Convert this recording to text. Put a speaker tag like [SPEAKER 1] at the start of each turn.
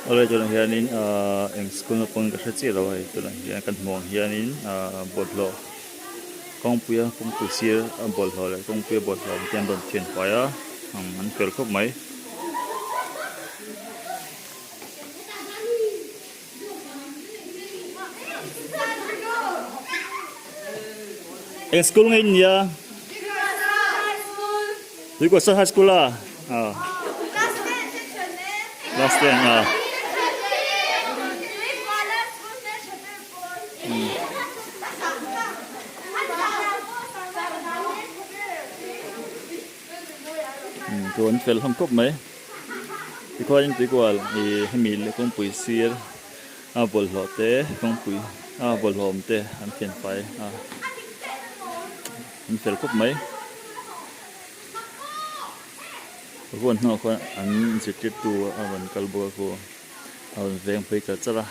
[SPEAKER 1] Oleh tulang hianin eng school pun kasih rawai tulang hian kan mong hianin bodlo kong puya kong pusir bolho le kong puya bolho tian don tian paya an pel kop mai eng school ngay nia đi qua high school à last ten tuần fel không cop mấy thì coi những cái quả thì mi le kong pusir bolho te kong pui bolho te an tian pai an fel cop mấyคนนอกอันจะติดตัววันกัลบัวกูเอาแรงไปกับจ้า